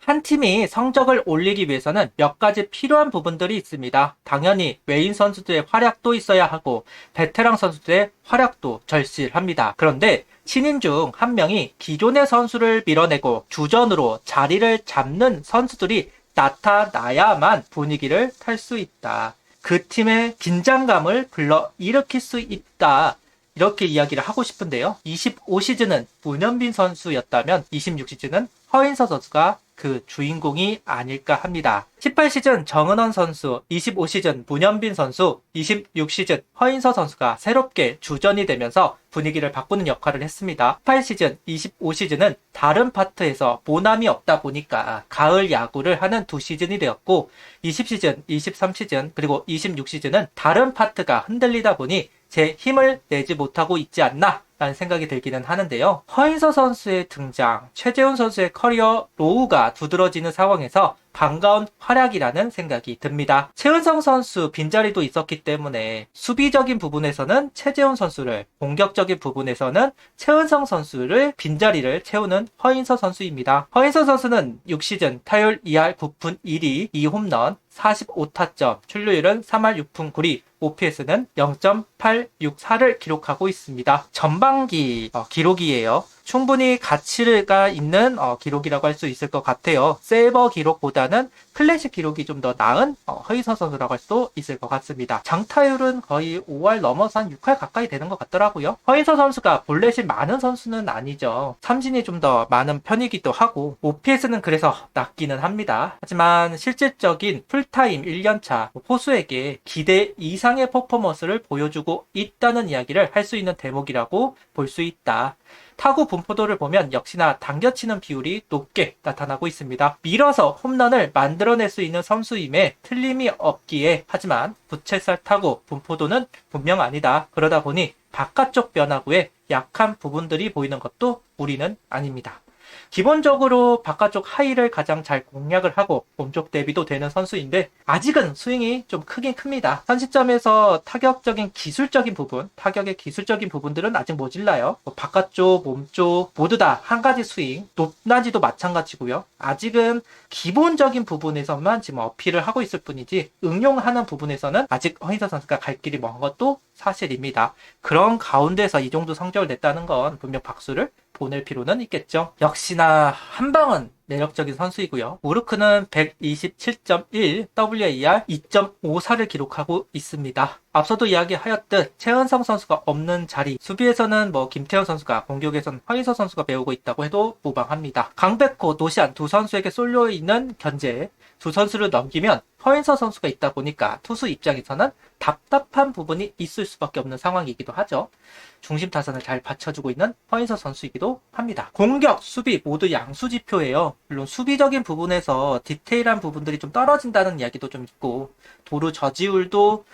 한 팀이 성적을 올리기 위해서는 몇 가지 필요한 부분들이 있습니다. 당연히 외인 선수들의 활약도 있어야 하고 베테랑 선수들의 활약도 절실합니다. 그런데 신인 중 한 명이 기존의 선수를 밀어내고 주전으로 자리를 잡는 선수들이 나타나야만 분위기를 탈 수 있다. 그 팀의 긴장감을 불러일으킬 수 있다. 이렇게 이야기를 하고 싶은데요. 25시즌은 문현빈 선수였다면 26시즌은 허인서 선수가 그 주인공이 아닐까 합니다. 18시즌 정은원 선수, 25시즌 문현빈 선수, 26시즌 허인서 선수가 새롭게 주전이 되면서 분위기를 바꾸는 역할을 했습니다. 18시즌, 25시즌은 다른 파트에서 모남이 없다 보니까 가을 야구를 하는 두 시즌이 되었고 20시즌, 23시즌, 그리고 26시즌은 다른 파트가 흔들리다 보니 제 힘을 내지 못하고 있지 않나 라는 생각이 들기는 하는데요. 허인서 선수의 등장, 최재훈 선수의 커리어 로우가 두드러지는 상황에서 반가운 활약이라는 생각이 듭니다. 최은성 선수 빈자리도 있었기 때문에 수비적인 부분에서는 최재훈 선수를, 공격적인 부분에서는 최은성 선수를 빈자리를 채우는 허인서 선수입니다. 허인서 선수는 6시즌 타율 2할 9푼 1리 2홈런 45타점, 출루율은 3할 6푼 9리, OPS는 0.864를 기록하고 있습니다. 전반기 기록이에요. 충분히 가치가 있는 기록이라고 할 수 있을 것 같아요. 세이버 기록보다는 클래식 기록이 좀 더 나은 허인서 선수라고 할 수도 있을 것 같습니다. 장타율은 거의 5할 넘어서 한 6할 가까이 되는 것 같더라고요. 허인서 선수가 볼넷이 많은 선수는 아니죠. 삼진이 좀 더 많은 편이기도 하고 OPS는 그래서 낮기는 합니다. 하지만 실질적인 풀타임 1년차 포수에게 기대 이상의 퍼포먼스를 보여주고 있다는 이야기를 할 수 있는 대목이라고 볼 수 있다. 타구 분포도를 보면 역시나 당겨치는 비율이 높게 나타나고 있습니다. 밀어서 홈런을 만들어낼 수 있는 선수임에 틀림이 없기에, 하지만 부채살 타구 분포도는 분명 아니다. 그러다 보니 바깥쪽 변화구에 약한 부분들이 보이는 것도 무리는 아닙니다. 기본적으로 바깥쪽 하이를 가장 잘 공략을 하고 몸쪽 대비도 되는 선수인데 아직은 스윙이 좀 크긴 큽니다. 현 시점에서 타격의 기술적인 부분들은 아직 모질라요. 바깥쪽, 몸쪽 모두 다 한 가지 스윙, 높낮이도 마찬가지고요. 아직은 기본적인 부분에서만 지금 어필을 하고 있을 뿐이지 응용하는 부분에서는 아직 허인서 선수가 갈 길이 먼 것도 사실입니다. 그런 가운데서 이 정도 성적을 냈다는 건 분명 박수를 보낼 필요는 있겠죠. 역시나 한방은 매력적인 선수이고요. 우르크는 127.1, WAR 2.54를 기록하고 있습니다. 앞서도 이야기하였듯 최은성 선수가 없는 자리, 수비에서는 김태현 선수가, 공격에서는 허인서 선수가 메우고 있다고 해도 무방합니다. 강백호, 노시안 두 선수에게 쏠려 있는 견제, 두 선수를 넘기면 허인서 선수가 있다 보니까 투수 입장에서는 답답한 부분이 있을 수밖에 없는 상황이기도 하죠. 중심 타선을 잘 받쳐주고 있는 허인서 선수이기도 합니다. 공격, 수비 모두 양수 지표예요. 물론 수비적인 부분에서 디테일한 부분들이 좀 떨어진다는 이야기도 좀 있고, 도루 저지율도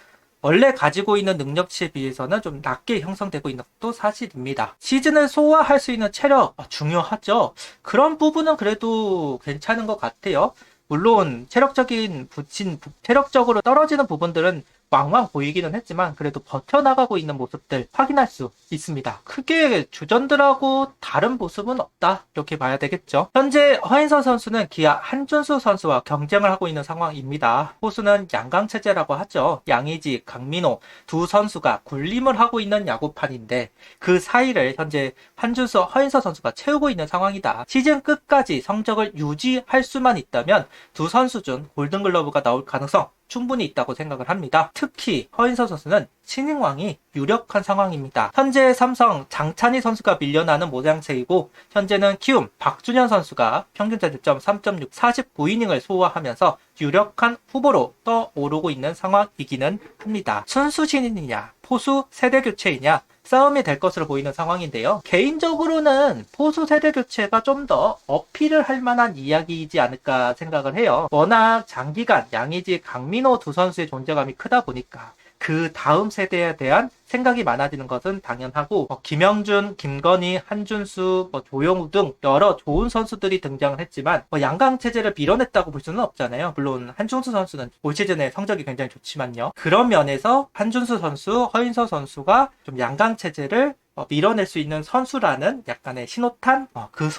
원래 가지고 있는 능력치에 비해서는 좀 낮게 형성되고 있는 것도 사실입니다. 시즌을 소화할 수 있는 체력 중요하죠. 그런 부분은 그래도 괜찮은 것 같아요. 물론 체력적으로 떨어지는 부분들은 왕왕 보이기는 했지만 그래도 버텨나가고 있는 모습들 확인할 수 있습니다. 크게 주전들하고 다른 모습은 없다, 이렇게 봐야 되겠죠. 현재 허인서 선수는 기아 한준수 선수와 경쟁을 하고 있는 상황입니다. 포수는 양강체제라고 하죠. 양의지, 강민호 두 선수가 군림을 하고 있는 야구판인데 그 사이를 현재 한준수, 허인서 선수가 채우고 있는 상황이다. 시즌 끝까지 성적을 유지할 수만 있다면 두 선수 중 골든글러브가 나올 가능성 충분히 있다고 생각을 합니다. 특히 허인서 선수는 신인왕이 유력한 상황입니다. 현재 삼성 장찬희 선수가 밀려나는 모양새이고 현재는 키움 박준현 선수가 평균 자책점 3.6 49이닝을 소화하면서 유력한 후보로 떠오르고 있는 상황이기는 합니다. 순수 신인이냐 포수 세대 교체이냐 싸움이 될 것으로 보이는 상황인데요. 개인적으로는 포수 세대 교체가 좀 더 어필을 할 만한 이야기이지 않을까 생각을 해요. 워낙 장기간 양의지, 강민호 두 선수의 존재감이 크다 보니까 그 다음 세대에 대한 생각이 많아지는 것은 당연하고 김영준, 김건희, 한준수, 조용우 등 여러 좋은 선수들이 등장을 했지만 양강체제를 밀어냈다고 볼 수는 없잖아요. 물론 한준수 선수는 올 시즌에 성적이 굉장히 좋지만요. 그런 면에서 한준수 선수, 허인서 선수가 좀 양강체제를 밀어낼 수 있는 선수라는 약간의 신호탄, 그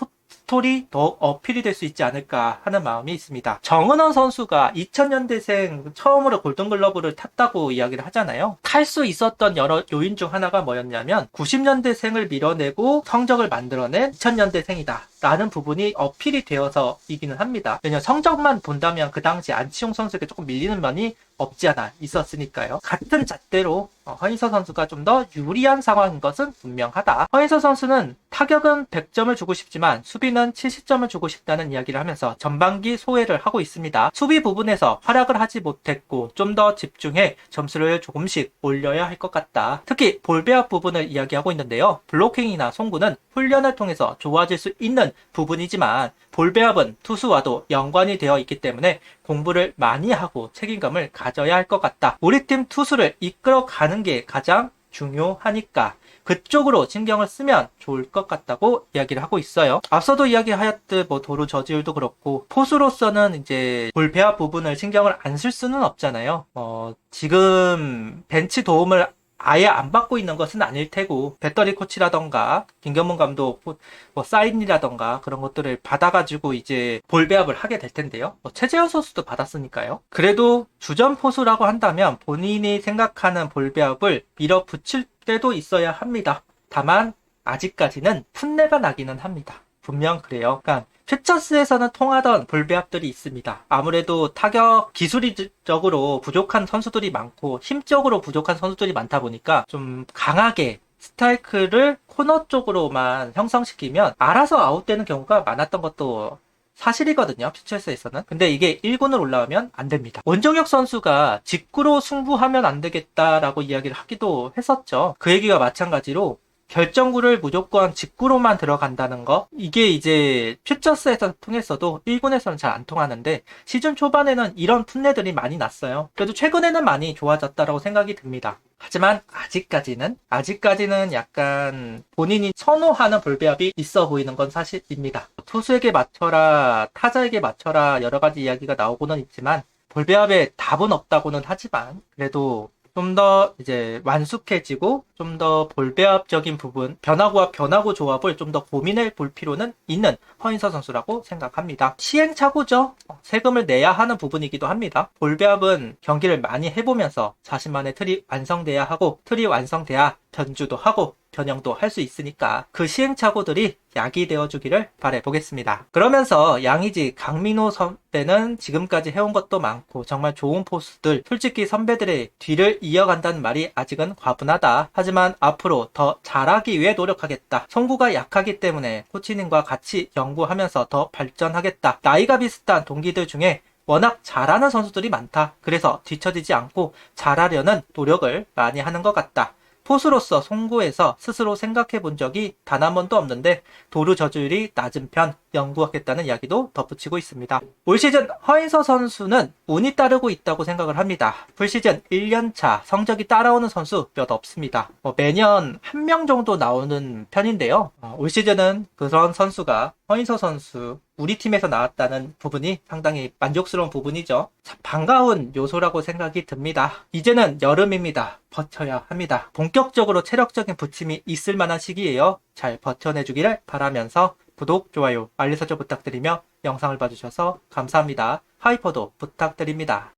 스토리 더욱 어필이 될 수 있지 않을까 하는 마음이 있습니다. 정은원 선수가 2000년대생 처음으로 골든글러브를 탔다고 이야기를 하잖아요. 탈 수 있었던 여러 요인 중 하나가 뭐였냐면 90년대생을 밀어내고 성적을 만들어낸 2000년대생이다 라는 부분이 어필이 되어서이기는 합니다. 왜냐하면 성적만 본다면 그 당시 안치홍 선수에게 조금 밀리는 면이 없지 않아 있었으니까요. 같은 잣대로 허인서 선수가 좀 더 유리한 상황인 것은 분명하다. 허인서 선수는 타격은 100점을 주고 싶지만 수비는 70점을 주고 싶다는 이야기를 하면서 전반기 소회를 하고 있습니다. 수비 부분에서 활약을 하지 못했고 좀 더 집중해 점수를 조금씩 올려야 할 것 같다. 특히 볼배합 부분을 이야기하고 있는데요. 블로킹이나 송구는 훈련을 통해서 좋아질 수 있는 부분이지만 볼배합은 투수와도 연관이 되어 있기 때문에 공부를 많이 하고 책임감을 가져야 할 것 같다. 우리 팀 투수를 이끌어가는 게 가장 중요하니까 그쪽으로 신경을 쓰면 좋을 것 같다고 이야기를 하고 있어요. 앞서도 이야기하였듯 도루 저지율도 그렇고 포수로서는 이제 볼배합 부분을 신경을 안 쓸 수는 없잖아요. 지금 벤치 도움을 아예 안 받고 있는 것은 아닐 테고 배터리 코치라던가 김경문 감독 사인이라던가 그런 것들을 받아가지고 이제 볼배합을 하게 될 텐데요. 최재현 선수도 받았으니까요. 그래도 주전 포수라고 한다면 본인이 생각하는 볼배합을 밀어붙일 때도 있어야 합니다. 다만 아직까지는 풋내가 나기는 합니다. 분명 그래요. 그러니까 퓨처스에서는 통하던 볼배합들이 있습니다. 아무래도 타격 기술적으로 부족한 선수들이 많고 힘적으로 부족한 선수들이 많다 보니까 좀 강하게 스트라이크를 코너 쪽으로만 형성시키면 알아서 아웃되는 경우가 많았던 것도 사실이거든요. 퓨처스에서는. 근데 이게 1군을 올라오면 안 됩니다. 원정혁 선수가 직구로 승부하면 안 되겠다라고 이야기를 하기도 했었죠. 그 얘기가 마찬가지로 결정구를 무조건 직구로만 들어간다는 거, 이게 이제 퓨처스에서 통했어도 1군에서는 잘 안 통하는데 시즌 초반에는 이런 풋내들이 많이 났어요. 그래도 최근에는 많이 좋아졌다라고 생각이 듭니다. 하지만 아직까지는 약간 본인이 선호하는 볼배합이 있어 보이는 건 사실입니다. 투수에게 맞춰라, 타자에게 맞춰라 여러 가지 이야기가 나오고는 있지만 볼배합에 답은 없다고는 하지만 그래도 좀 더 이제 완숙해지고 좀 더 볼배합적인 부분, 변화구와 변화구 조합을 좀 더 고민해 볼 필요는 있는 허인서 선수라고 생각합니다. 시행착오죠. 세금을 내야 하는 부분이기도 합니다. 볼배합은 경기를 많이 해보면서 자신만의 틀이 완성돼야 하고 틀이 완성돼야 변주도 하고 변형도 할 수 있으니까 그 시행착오들이 약이 되어주기를 바라보겠습니다. 그러면서 양의지 강민호 선배는 지금까지 해온 것도 많고 정말 좋은 포수들, 솔직히 선배들의 뒤를 이어간다는 말이 아직은 과분하다. 하지만 앞으로 더 잘하기 위해 노력하겠다. 송구가 약하기 때문에 코치님과 같이 연구하면서 더 발전하겠다. 나이가 비슷한 동기들 중에 워낙 잘하는 선수들이 많다. 그래서 뒤처지지 않고 잘하려는 노력을 많이 하는 것 같다. 포수로서 송구에서 스스로 생각해 본 적이 단 한 번도 없는데 도루 저주율이 낮은 편 연구하겠다는 이야기도 덧붙이고 있습니다. 올 시즌 허인서 선수는 운이 따르고 있다고 생각을 합니다. 풀시즌 1년차 성적이 따라오는 선수 몇 없습니다. 매년 한 명 정도 나오는 편인데요. 올 시즌은 그런 선수가 허인서 선수 우리 팀에서 나왔다는 부분이 상당히 만족스러운 부분이죠. 참 반가운 요소라고 생각이 듭니다. 이제는 여름입니다. 버텨야 합니다. 본격적으로 체력적인 부침이 있을 만한 시기예요. 잘 버텨내주기를 바라면서 구독, 좋아요, 알림 설정 부탁드리며 영상을 봐주셔서 감사합니다. 하이퍼도 부탁드립니다.